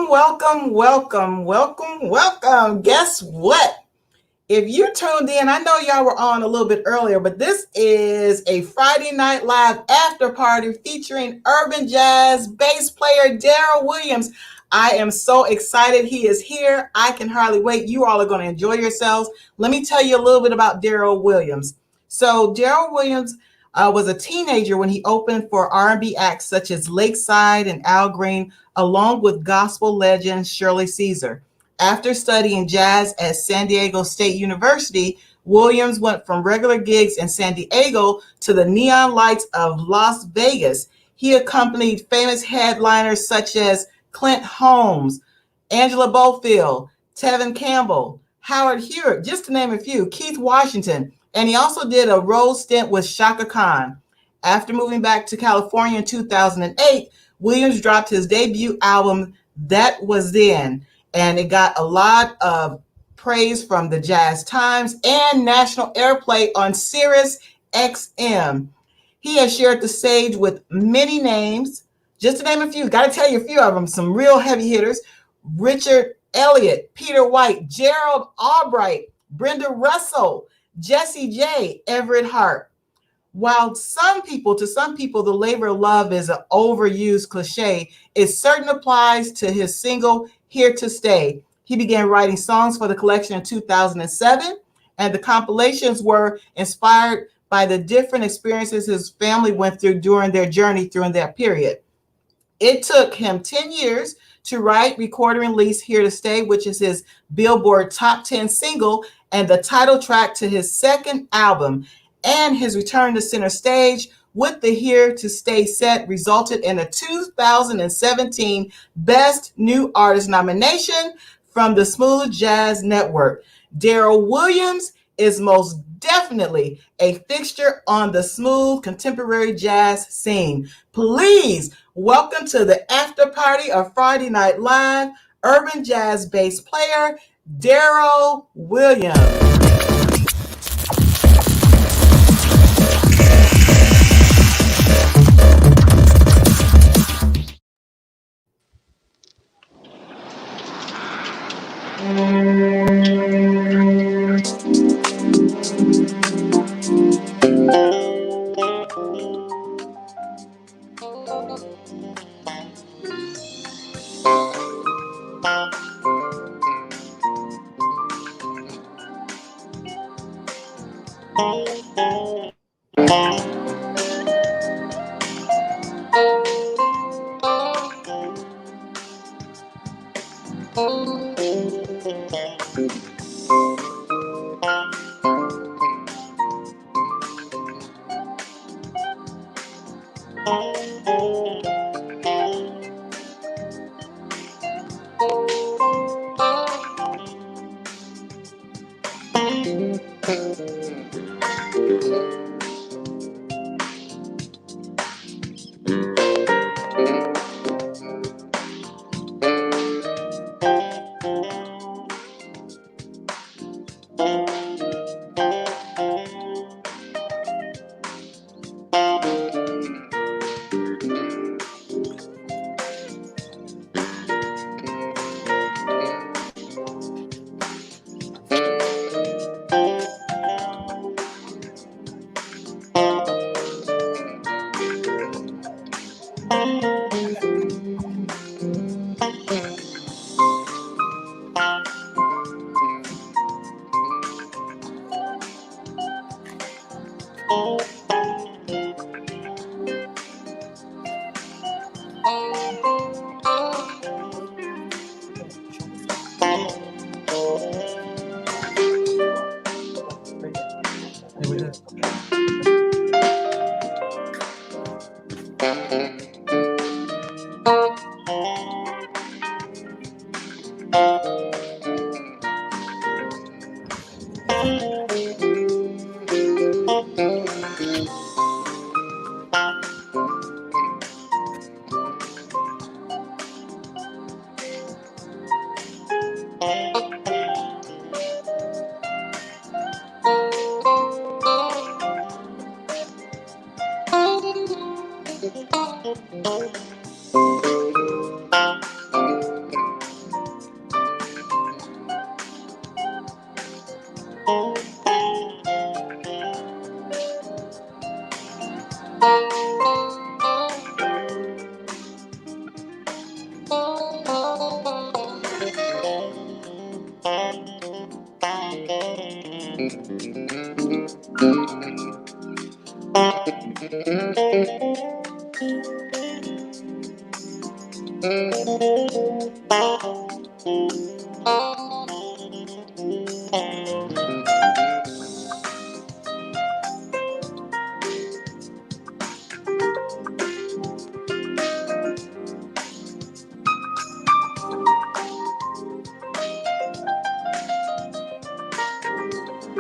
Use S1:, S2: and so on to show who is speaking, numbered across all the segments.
S1: welcome. Guess what? If you tuned in, I know y'all were on a little bit earlier, but this is a Friday Night Live after party featuring urban jazz bass player Darryl Williams. I am so excited he is here. I can hardly wait. You all are going to enjoy yourselves. Let me tell you a little bit about Darryl Williams. So Darryl Williams was a teenager when he opened for R&B acts such as Lakeside and Al Green, along with gospel legend Shirley Caesar. After studying jazz at San Diego State University, Williams went from regular gigs in San Diego to the neon lights of Las Vegas. He accompanied famous headliners such as Clint Holmes, Angela Bofield, Tevin Campbell, Howard Hewitt, just to name a few, Keith Washington, and he also did a road stint with Shaka Khan. After moving back to California in 2008, Williams dropped his debut album, That Was Then, and it got a lot of praise from the Jazz Times and national airplay on Sirius XM. He has shared the stage with many names, just to name a few. Got to tell you a few of them, some real heavy hitters. Richard Elliott, Peter White, Gerald Albright, Brenda Russell, Jesse J, Everett Hart. While to some people, the labor of love is an overused cliche, it certainly applies to his single, Here to Stay. He began writing songs for the collection in 2007, and the compilations were inspired by the different experiences his family went through during their journey during that period. It took him 10 years to write, record, and release Here to Stay, which is his Billboard Top 10 single and the title track to his second album. And his return to center stage with the Here to Stay set resulted in a 2017 Best New Artist nomination from the Smooth Jazz Network. Darryl Williams is most definitely a fixture on the smooth contemporary jazz scene. Please welcome to the after party of Friday Night Live, urban jazz bass player, Darryl Williams.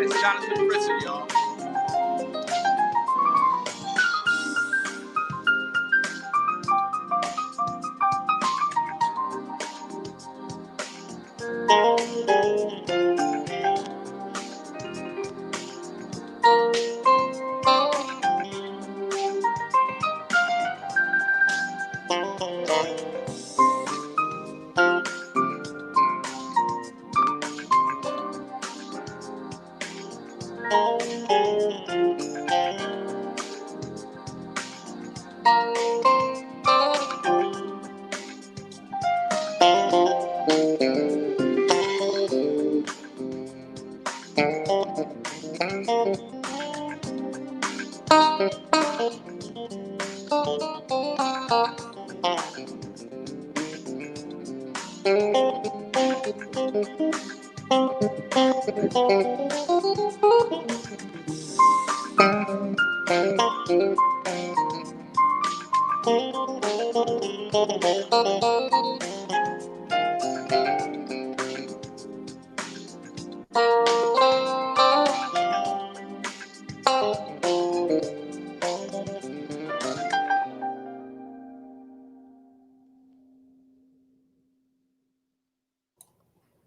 S2: It's Jonathan Fritson, y'all.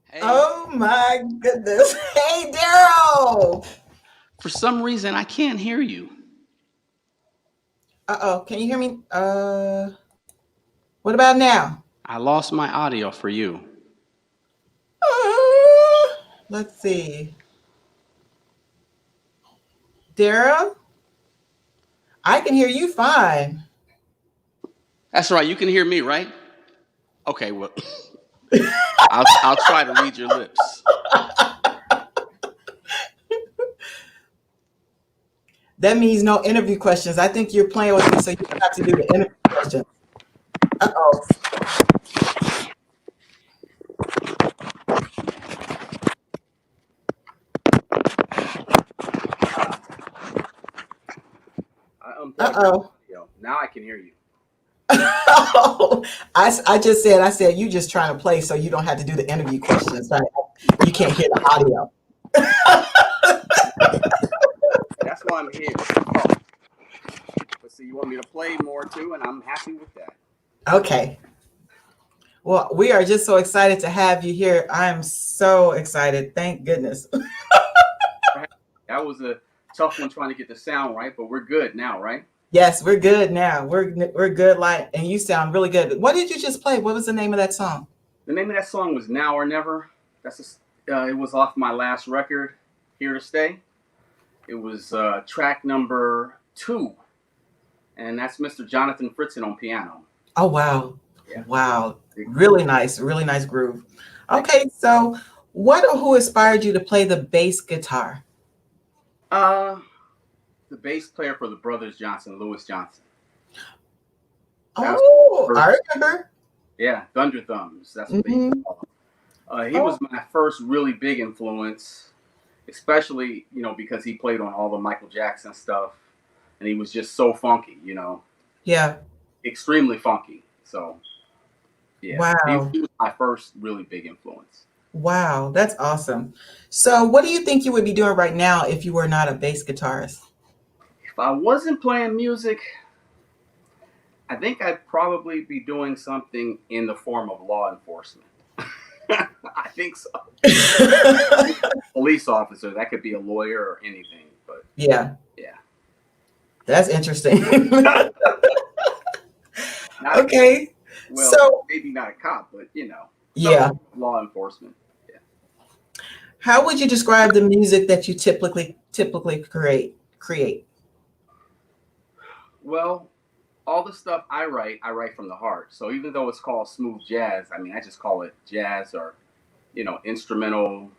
S2: Hey,
S1: Oh my goodness. Hey, Darryl.
S2: for some reason, I can't hear you.
S1: Uh-oh. Can you hear me? What about now?
S2: I lost my audio for you.
S1: Let's see. Darryl, I can hear you fine.
S2: That's right. You can hear me, right? Okay. Well, I'll try to read your lips.
S1: That means no interview questions. I think you're playing with me, so you don't have to do the interview questions. Uh-oh.
S2: I unplugged my
S1: Uh-oh.
S2: audio. Now I can hear you.
S1: I just said, you just trying to play so you don't have to do the interview questions. Right? You can't hear the audio.
S2: That's why I'm here. Oh, but see, you want me to play more too, and I'm happy with that.
S1: Okay. Well, we are just so excited to have you here. I'm so excited. Thank goodness.
S2: That was a tough one trying to get the sound right, but we're good now, right?
S1: Yes, we're good now. We're good. Like, and you sound really good. What did you just play? What was the name of that song?
S2: The name of that song was "Now or Never." It was off my last record, "Here to Stay." It was track number 2, and that's Mr. Jonathan Fritson on piano.
S1: Oh wow,
S2: Yeah,
S1: wow, really nice groove. Okay, so what or who inspired you to play the bass guitar?
S2: uh, the bass player for the Brothers Johnson, Louis Johnson. That was
S1: Oh, I
S2: first.
S1: remember.
S2: Yeah, Thunder Thumbs. That's what they used to
S1: Hmm.
S2: call him. He
S1: Oh,
S2: was my first really big influence, especially because he played on all the Michael Jackson stuff, and he was just so funky,
S1: yeah.
S2: extremely funky. So yeah,
S1: Wow,
S2: he was my first really big influence.
S1: wow, that's awesome. So, what do you think you would be doing right now if you were not a bass guitarist?
S2: If I wasn't playing music, I think I'd probably be doing something in the form of law enforcement. I think so. Police officer, that could be a lawyer or anything, but
S1: Yeah,
S2: yeah.
S1: that's interesting.
S2: Not a,
S1: Okay,
S2: well,
S1: so
S2: maybe not a cop, but
S1: yeah,
S2: something law enforcement. Yeah.
S1: how would you describe the music that you typically create?
S2: Well, all the stuff I write from the heart. So even though it's called smooth jazz, I mean, I just call it jazz or instrumental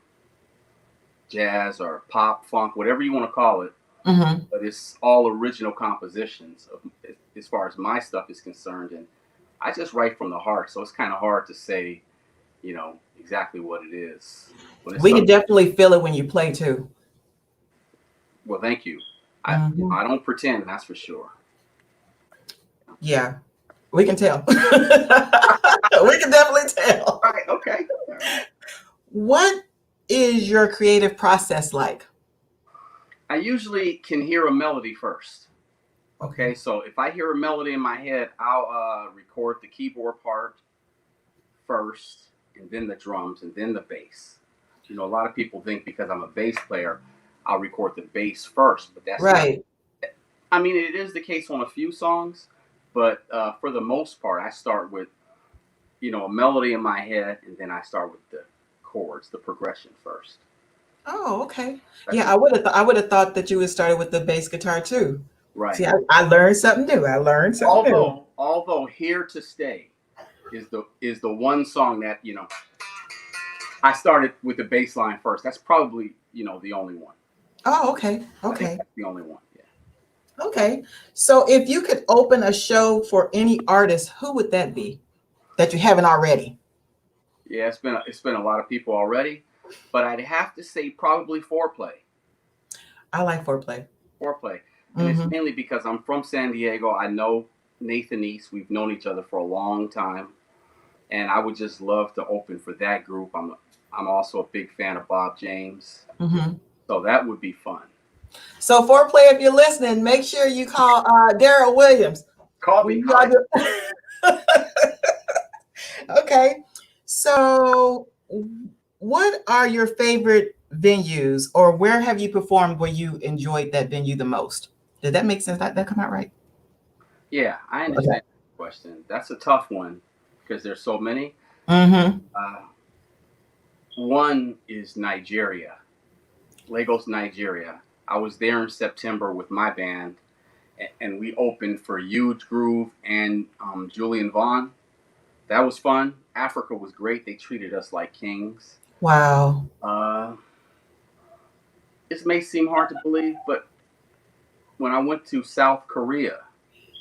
S2: jazz or pop, funk, whatever you want to call it.
S1: Mm-hmm.
S2: But it's all original compositions as far as my stuff is concerned. And I just write from the heart. So it's kind of hard to say, exactly what it is. When it's
S1: We
S2: stuff,
S1: can definitely feel it when you play too.
S2: well, thank you.
S1: Mm-hmm.
S2: I don't pretend, that's for sure.
S1: Yeah, we can tell. We can definitely tell.
S2: All right, okay. All right.
S1: What is your creative process like?
S2: I usually can hear a melody first. Okay,
S1: Okay.
S2: so if I hear a melody in my head, I'll record the keyboard part first, and then the drums, and then the bass. A lot of people think because I'm a bass player, I'll record the bass first, but that's not.
S1: Right.
S2: I mean, it is the case on a few songs, but for the most part, I start with a melody in my head, and then I start with the chords, the progression first.
S1: Oh, okay.
S2: That's
S1: Yeah,
S2: just
S1: I would have thought that you would start with the bass guitar too. See,
S2: right.
S1: I learned something new. I learned something new.
S2: Although "Here to Stay" is the one song that I started with the bass line first. That's probably the only one.
S1: Oh, okay.
S2: I think
S1: Okay.
S2: that's the only one. Yeah.
S1: Okay. So if you could open a show for any artist, who would that be that you haven't already?
S2: Yeah, it's been a lot of people already, but I'd have to say probably Foreplay.
S1: I like foreplay.
S2: Foreplay, and it's
S1: Mm-hmm.
S2: mainly because I'm from San Diego. I know Nathan East. We've known each other for a long time, and I would just love to open for that group. I'm also a big fan of Bob James,
S1: Mm-hmm.
S2: so that would be fun.
S1: So foreplay, if you're listening, make sure you call Darryl Williams.
S2: Call me.
S1: When
S2: All
S1: y'all
S2: right.
S1: do- Okay. So what are your favorite venues, or where have you performed where you enjoyed that venue the most? Did that make sense? That come out right?
S2: Yeah, I
S1: Okay.
S2: understand the question. That's a tough one because there's so many.
S1: Mm-hmm.
S2: Uh, One is Nigeria, Lagos, Nigeria. I was there in September with my band, and we opened for Huge Groove and Julian Vaughn. That was fun. Africa was great. They treated us like kings.
S1: Wow.
S2: Uh, this may seem hard to believe, but when I went to South Korea,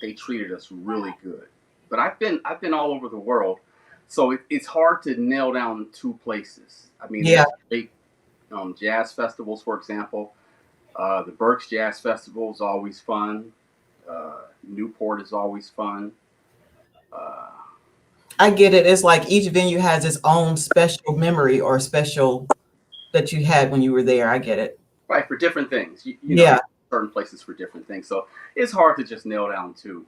S2: they treated us really good. But I've been all over the world, so it's hard to nail down two places. I mean,
S1: Yeah.
S2: there's great jazz festivals, for example. The Berks Jazz Festival is always fun. Newport is always fun. Uh,
S1: I get it. It's like each venue has its own special memory or special that you had when you were there. I get it.
S2: right, for different things. You
S1: Yeah.
S2: certain places for different things. So it's hard to just nail down two.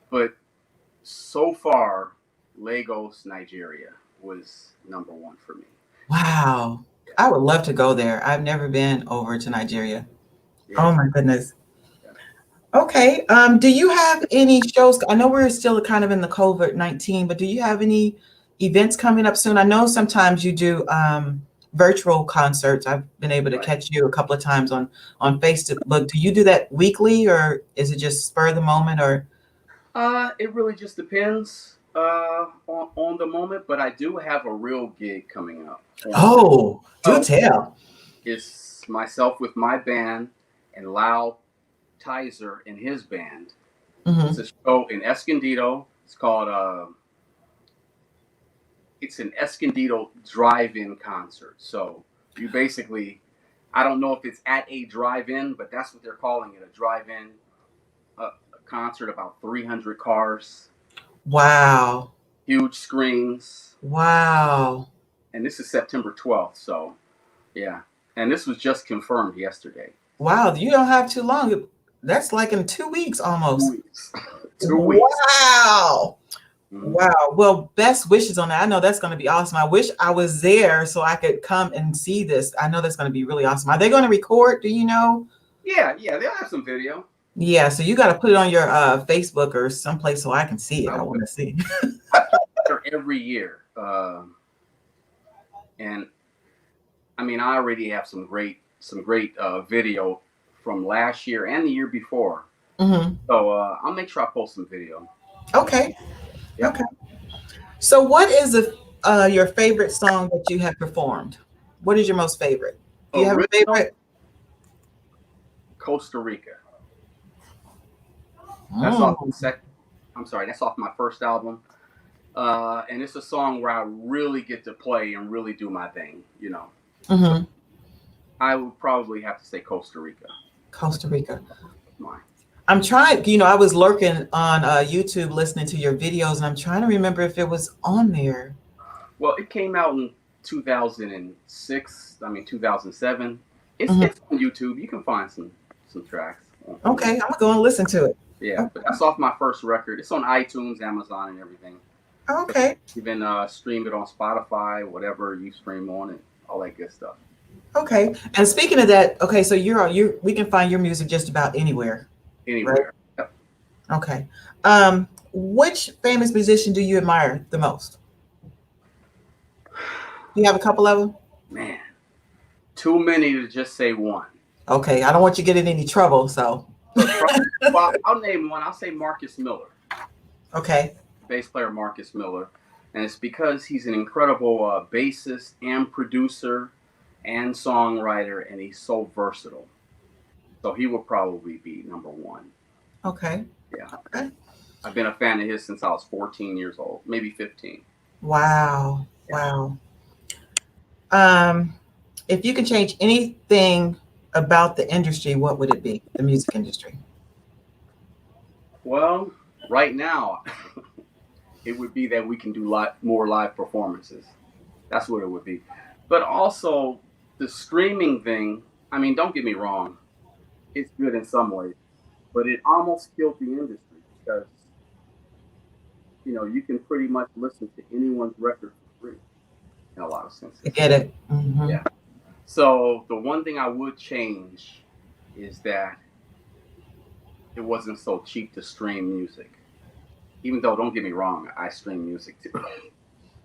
S2: But so far, Lagos, Nigeria was number one for me.
S1: Wow. I would love to go there. I've never been over to Nigeria.
S2: Yeah.
S1: Oh my goodness. Okay. Do you have any shows? I know we're still kind of in the COVID-19, but do you have any events coming up soon? I know sometimes you do virtual concerts. I've been able to
S2: Right.
S1: catch you a couple of times on Facebook. Do you do that weekly, or is it just spur of the moment? Or
S2: It really just depends on the moment, but I do have a real gig coming up on
S1: oh, do
S2: September.
S1: tell.
S2: It's myself with my band and Lau Tizer and his band. It's
S1: Hmm.
S2: a show in Escondido. It's called it's an Escondido drive-in concert. So you basically, I don't know if it's at a drive-in, but that's what they're calling it, a drive-in a concert. About 300 cars,
S1: Wow.
S2: huge screens,
S1: Wow.
S2: and this is September 12th. So yeah, and this was just confirmed yesterday.
S1: Wow. You don't have too long. That's like in 2 weeks
S2: Two
S1: almost.
S2: weeks. 2 weeks.
S1: Wow.
S2: Mhm.
S1: Wow. Well, best wishes on that. I know that's going to be awesome. I wish I was there so I could come and see this. I know that's going to be really awesome. Are they going to record? Do you know?
S2: Yeah, they'll have some video.
S1: Yeah. So you got to put it on your Facebook or someplace so I can see it.
S2: I
S1: I
S2: will.
S1: want to see.
S2: I play there every year, and I mean, I already have some great video from last year and the year before.
S1: Hmm.
S2: So I'll make sure I post some video.
S1: Okay.
S2: Yep.
S1: Okay. So what is your favorite song that you have performed? What is your most favorite? Do you have a
S2: Original
S1: favorite?
S2: Costa Rica. That's off
S1: Mm.
S2: I'm sorry, that's off my first album. And it's a song where I really get to play and really do my thing, you know. So
S1: Hmm.
S2: I would probably have to say Costa Rica.
S1: Costa Rica.
S2: Mine.
S1: I'm trying, I was lurking on YouTube listening to your videos, and I'm trying to remember if it was on there.
S2: Well, it came out in 2006. I mean 2007.
S1: Mhm.
S2: It's on YouTube. You can find some tracks on
S1: Okay,
S2: YouTube.
S1: I'm gonna go and listen to it.
S2: Yeah,
S1: Oh,
S2: but that's off my first record. It's on iTunes, Amazon, and everything. So
S1: okay,
S2: even stream it on Spotify, whatever you stream on, and all that good stuff.
S1: okay. And speaking of that, okay, so you we can find your music just about anywhere, right?
S2: Anywhere. Yep.
S1: Okay. Which famous musician do you admire the most? Do you have a couple of them?
S2: Man, too many to just say one.
S1: Okay, I don't want you to get in any trouble, so
S2: So well, I'll name one. I'll say Marcus Miller,
S1: okay.
S2: bass player Marcus Miller, and it's because he's an incredible bassist and producer and songwriter, and he's so versatile. So he will probably be number one.
S1: Okay.
S2: Yeah,
S1: Okay.
S2: I've been a fan of his since I was 14 years old, maybe 15.
S1: Wow.
S2: Yeah.
S1: Wow. Um, if you could change anything about the industry, what would it be? The music industry.
S2: Well, right now, it would be that we can do more live performances. That's what it would be. But also, the streaming thing, I mean, don't get me wrong, it's good in some ways, but it almost killed the industry because, you know, you can pretty much listen to anyone's record for free in a lot of
S1: I
S2: senses.
S1: get it. Hmm.
S2: Yeah. So, the one thing I would change is that it wasn't so cheap to stream music. Even though, don't get me wrong, I stream music too,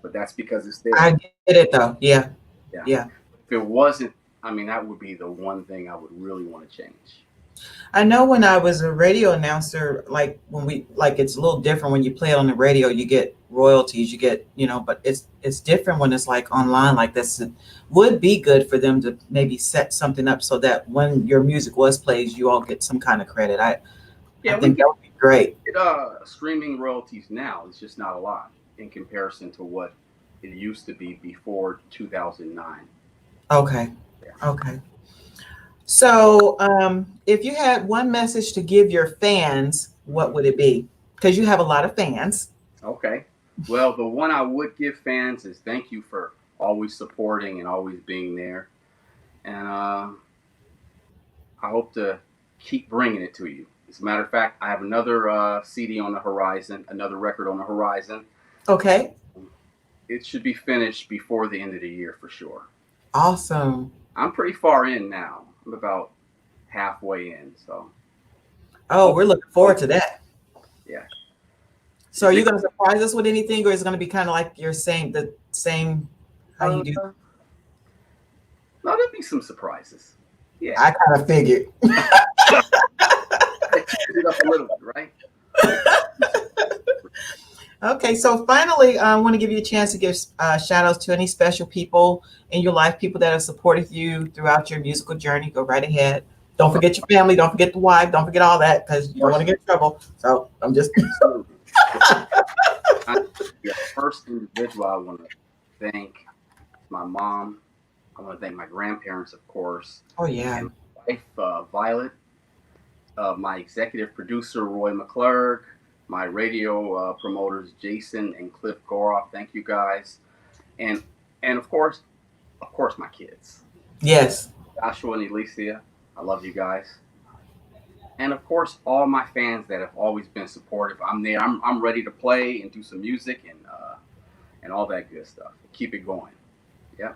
S2: but that's because it's there.
S1: I get it though. Yeah.
S2: Yeah.
S1: Yeah.
S2: If it wasn't, I mean, that would be the one thing I would really want to change.
S1: I know when I was a radio announcer, like when we like it's a little different when you play it on the radio, you get royalties, you get, but it's different when it's like online like this. It would be good for them to maybe set something up so that when your music was played, you all get some kind of credit. I
S2: Yeah, we
S1: think
S2: get,
S1: that would be great.
S2: streaming royalties now. It's just not a lot in comparison to what it used to be before 2009.
S1: Okay.
S2: Yeah.
S1: Okay. So, if you had one message to give your fans, what would it be? Because you have a lot of fans.
S2: Okay. Well, the one I would give fans is thank you for always supporting and always being there. And I hope to keep bringing it to you. As a matter of fact, I have another CD on the horizon, another record on the horizon.
S1: Okay.
S2: It should be finished before the end of the year for sure.
S1: Awesome.
S2: I'm pretty far in now. I'm about halfway in, so
S1: Oh,
S2: hope,
S1: we're looking forward
S2: hope
S1: to that.
S2: yeah.
S1: So, are
S2: Is
S1: you
S2: it?
S1: going to surprise us with anything, or is it going to be kind of like you're saying the same how you do?
S2: No, there'll be some surprises. Yeah,
S1: I kind of figured.
S2: gotta change it up a little bit, right?
S1: Okay, so finally, I want to give you a chance to give shout outs to any special people in your life, people that have supported you throughout your musical journey. Go right ahead. Don't forget your family. Don't forget the wife. Don't forget all that because
S2: Of
S1: you don't want
S2: course,
S1: to get in trouble. So I'm just.
S2: absolutely. I, yeah, first individual I want to thank is my mom. I want to thank my grandparents, of course,
S1: Oh yeah.
S2: and my wife, Violet, my executive producer, Roy McClurg, my radio promoters, Jason and Cliff Goroff. Thank you guys, and and of course, my kids,
S1: Yes.
S2: Joshua and Alicia. I love you guys, and of course, all my fans that have always been supportive. I'm there. I'm ready to play and do some music and all that good stuff. Keep it going. Yeah.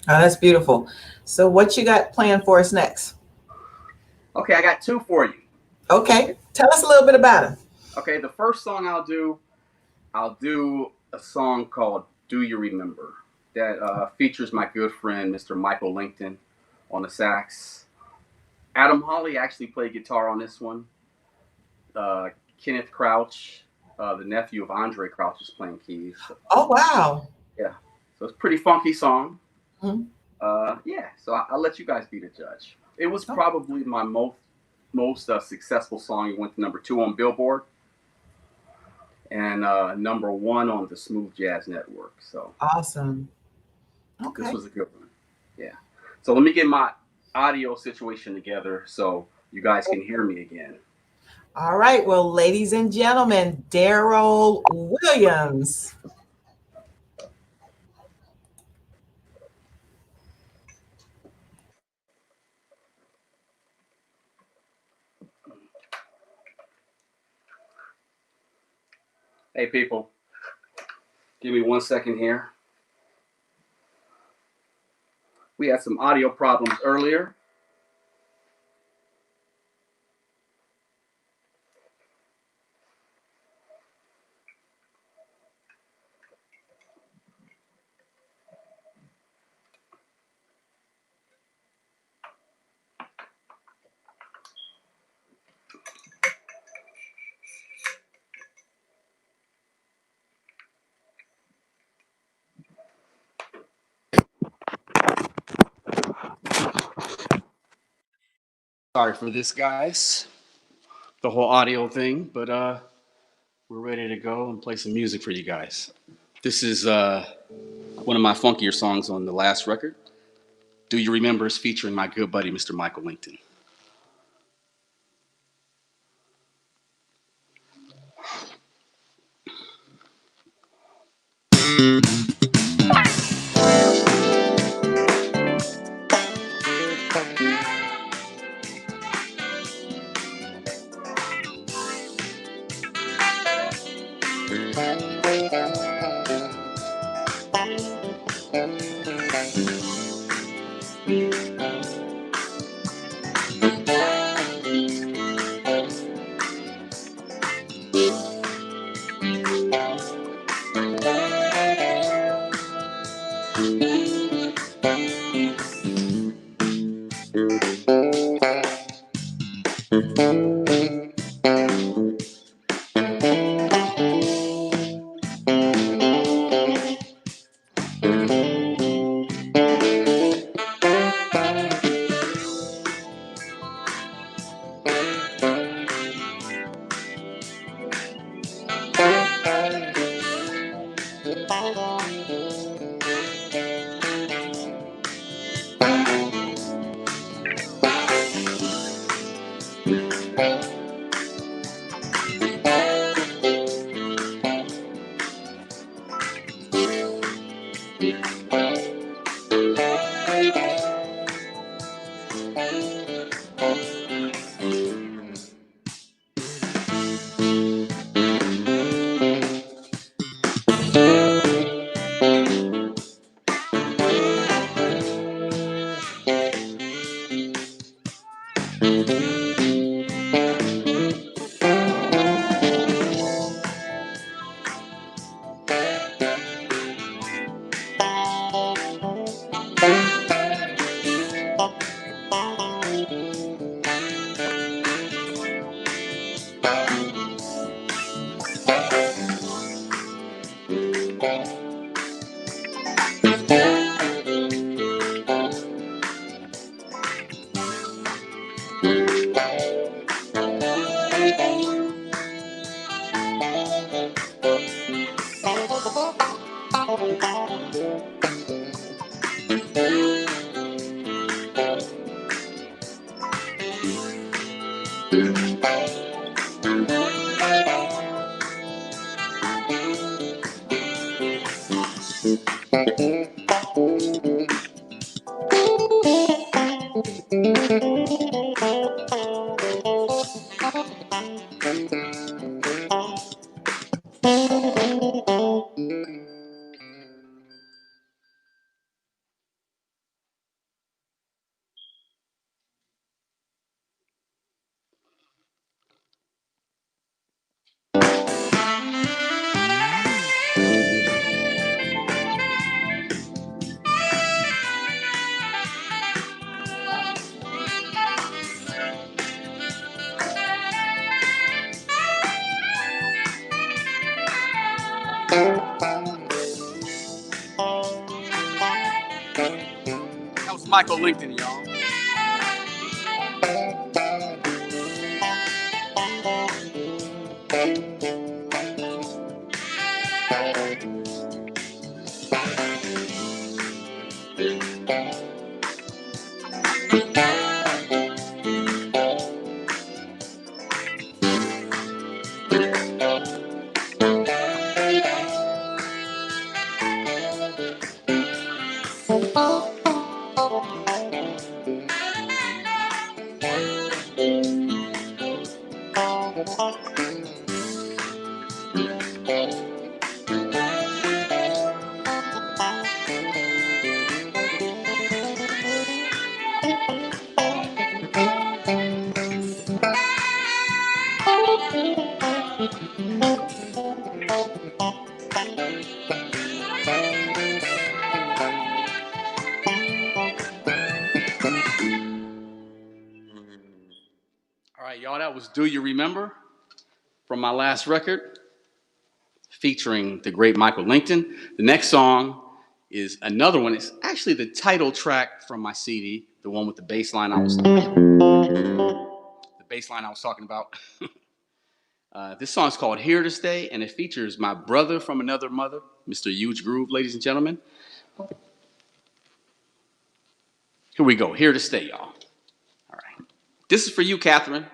S1: Oh, that's beautiful. So what you got planned for us next?
S2: Okay, I got two for you.
S1: Okay, tell us a little bit about it.
S2: Okay, the first song I'll do a song called "Do You Remember" that features my good friend Mr. Michael Linkton on the sax. Adam Hawley actually played guitar on this one. Kenneth Crouch, the nephew of Andre Crouch, is playing keys. So,
S1: Oh wow.
S2: yeah, so it's a pretty funky song.
S1: Mhm.
S2: Yeah, so I'll let you guys be the judge. It was
S1: Oh,
S2: probably my most successful song. It went to #2 on Billboard and #1 on the Smooth Jazz Network. So
S1: awesome.
S2: this
S1: Okay.
S2: was a good one. Yeah. So let me get my audio situation together so you guys can hear me again.
S1: All right. Well, ladies and gentlemen, Darryl Williams.
S2: Hey, people, give me 1 second here. We had some audio problems earlier. Sorry for this, guys. The whole audio thing, but we're ready to go and play some music for you guys. This is one of my funkier songs on the last record. Do You Remember is featuring my good buddy, Mr. Michael Linton. Michael Lincoln, y'all. All right, y'all, that was Do You Remember from my last record featuring the great Michael Lincoln. The next song is another one. It's actually the title track from my CD, the one with the bass line I was talking about. This song is called Here to Stay, and it features my brother from another mother, Mr. Huge Groove, ladies and gentlemen. Here we go. Here to Stay, y'all. All right. This is for you, Catherine.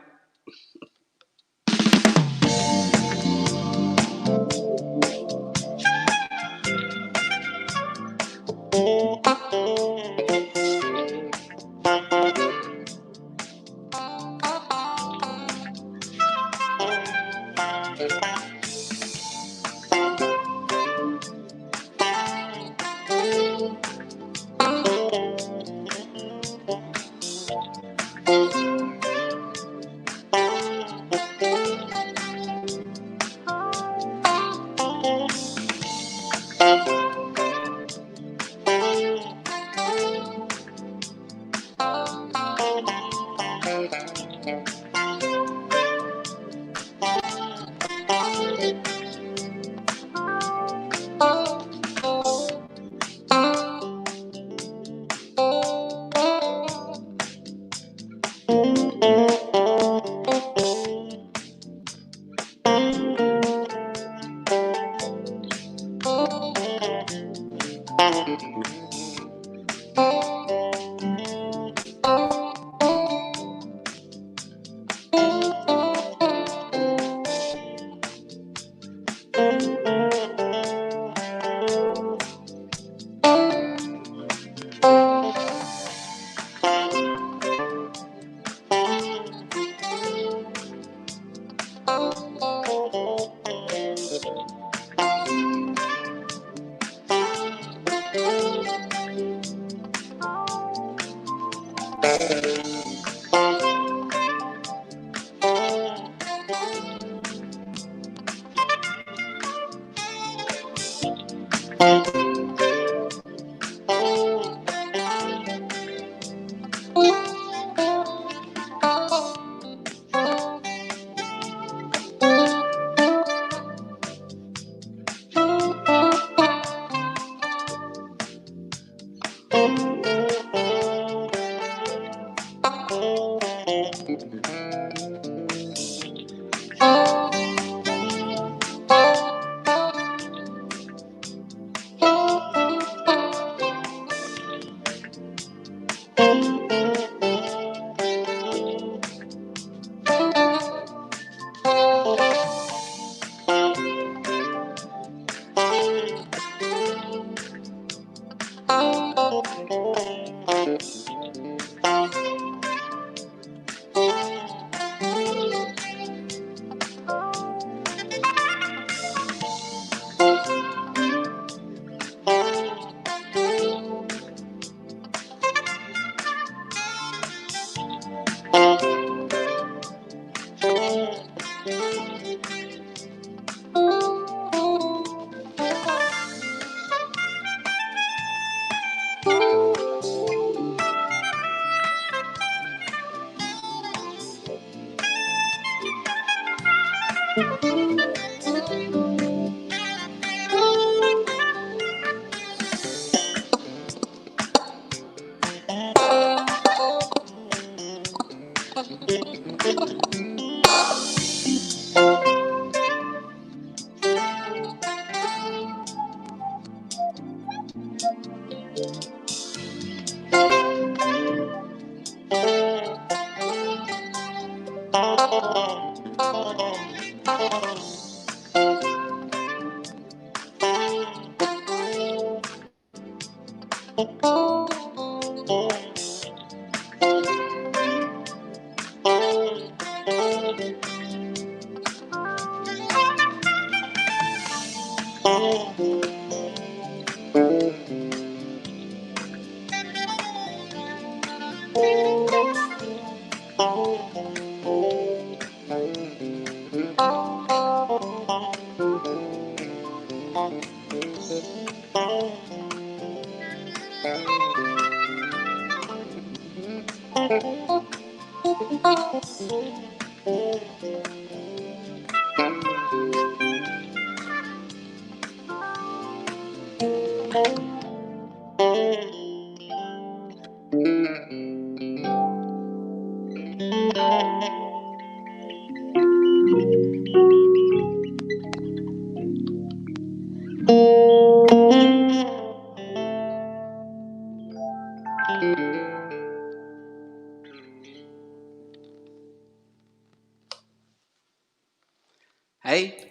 S2: Hey,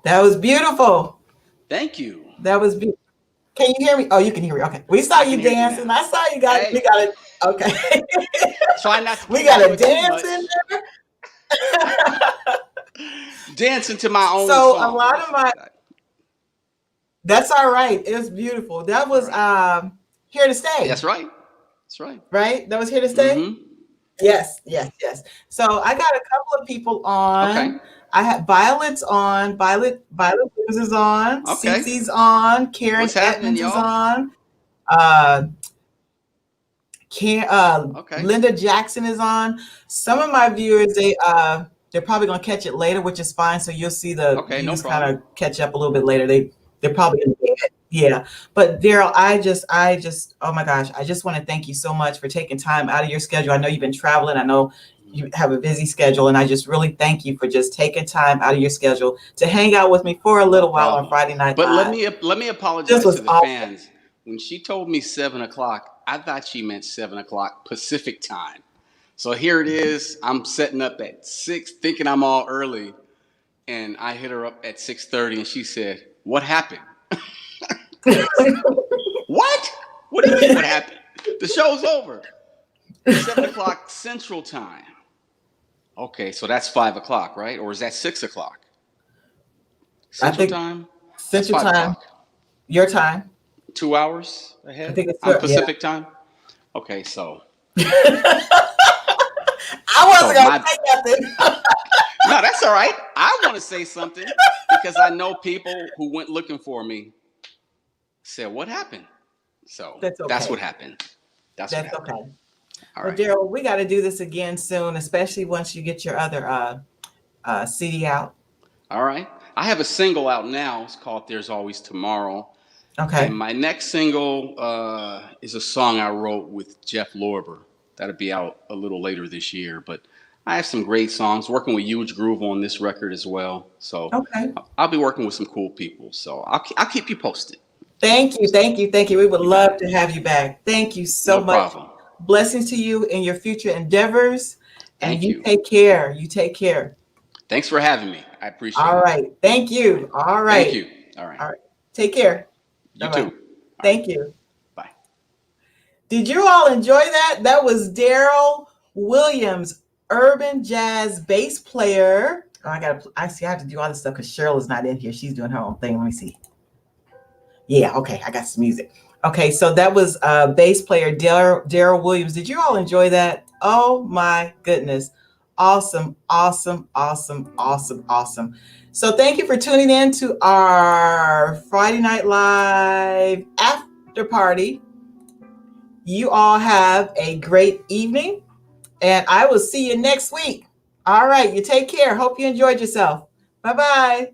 S1: That was beautiful.
S2: thank you.
S1: That was beautiful. Can you hear me? Oh, you can hear me. Okay. We saw
S2: I
S1: you
S2: can hear you
S1: dancing.
S2: now.
S1: I saw you got
S2: Hey,
S1: we got it. Okay.
S2: try not to
S1: We
S2: get
S1: got
S2: into
S1: a
S2: it too
S1: dance
S2: much.
S1: in there.
S2: Dancing to my own
S1: So a lot of
S2: songs.
S1: my that's all right. It's beautiful. That
S2: All
S1: was
S2: right.
S1: Here to Stay,
S2: That's right. That's right.
S1: right? That was Here to Stay?
S2: Mm-hmm.
S1: Yes, yes, yes. So I got a couple of people
S2: Okay.
S1: on. I have Violet's on. Violet Blues is on.
S2: Okay.
S1: Cece's on. Karen
S2: What's happening,
S1: Edmonds is
S2: y'all?
S1: on.
S2: Okay.
S1: Linda Jackson is on. Some of my viewers, they're probably gonna catch it later, which is fine. So you'll see the
S2: Okay, no
S1: views kind
S2: problem.
S1: of catch up a little bit later. They're probably gonna get it. Yeah. But Darryl, I just oh my gosh, I just want to thank you so much for taking time out of your schedule. I know you've been traveling. I know you have a busy schedule, and I just really thank you for just taking time out of your schedule to hang out with me for a
S2: No
S1: little while on
S2: problem.
S1: Friday Night
S2: But
S1: Live.
S2: let me
S1: This
S2: apologize to
S1: was
S2: the
S1: awesome.
S2: fans. When she told me 7 o'clock, I thought she meant 7 o'clock Pacific time. So here it is. I'm setting up at 6, thinking I'm all early, and I hit her up at 6:30, and she said, "What happened?" What? What do you mean? What happened? The show's over. 7 o'clock Central Time. Okay, so that's 5 o'clock, right? Or is that 6 o'clock
S1: I
S2: Central
S1: think
S2: Time? That's
S1: Central
S2: five
S1: Time,
S2: o'clock.
S1: your time.
S2: 2 hours
S1: I
S2: ahead.
S1: think it's
S2: I'm
S1: yeah.
S2: Pacific Time. Okay,
S1: I
S2: so
S1: wasn't gonna
S2: my
S1: say nothing.
S2: no, that's all right. I want to say something because I know people who went looking for me said, "What happened?" So
S1: That's
S2: that's
S1: okay.
S2: what happened. That's what
S1: That's
S2: happened.
S1: okay.
S2: All
S1: Well,
S2: right.
S1: Darryl, we got to do this again soon, especially once you get your other CD out.
S2: All right. I have a single out now. It's called "There's Always Tomorrow." And
S1: Okay.
S2: my next single is a song I wrote with Jeff Lorber. That'll be out a little later this year. But I have some great songs. Working with Huge Groove on this record as well. So
S1: Okay.
S2: I'll be working with some cool people. So I'll keep you posted.
S1: Thank you. Thank you. Thank you. We would
S2: You got
S1: love
S2: it.
S1: to have you back. Thank you so
S2: No
S1: much.
S2: problem.
S1: Blessings to you in your future endeavors. And
S2: Thank
S1: you
S2: you.
S1: take care. You take care.
S2: Thanks for having me. I appreciate
S1: All
S2: it.
S1: right. Thank
S2: All right.
S1: you. All
S2: Thank
S1: right.
S2: you. All right.
S1: All right. Take care.
S2: You
S1: Bye bye.
S2: too. All right.
S1: Thank you.
S2: Bye.
S1: Did you all enjoy that? That was Darryl Williams, urban jazz bass player. Oh, I see. I have to do all this stuff because Cheryl is not in here. She's doing her own thing. Let me see. Yeah, okay. I got some music. Okay, so that was bass player Darryl Williams. Did you all enjoy that? Oh my goodness. Awesome, awesome, awesome, awesome, awesome. So thank you for tuning in to our Friday Night Live after party. You all have a great evening, and I will see you next week. All right, you take care. Hope you enjoyed yourself. Bye bye.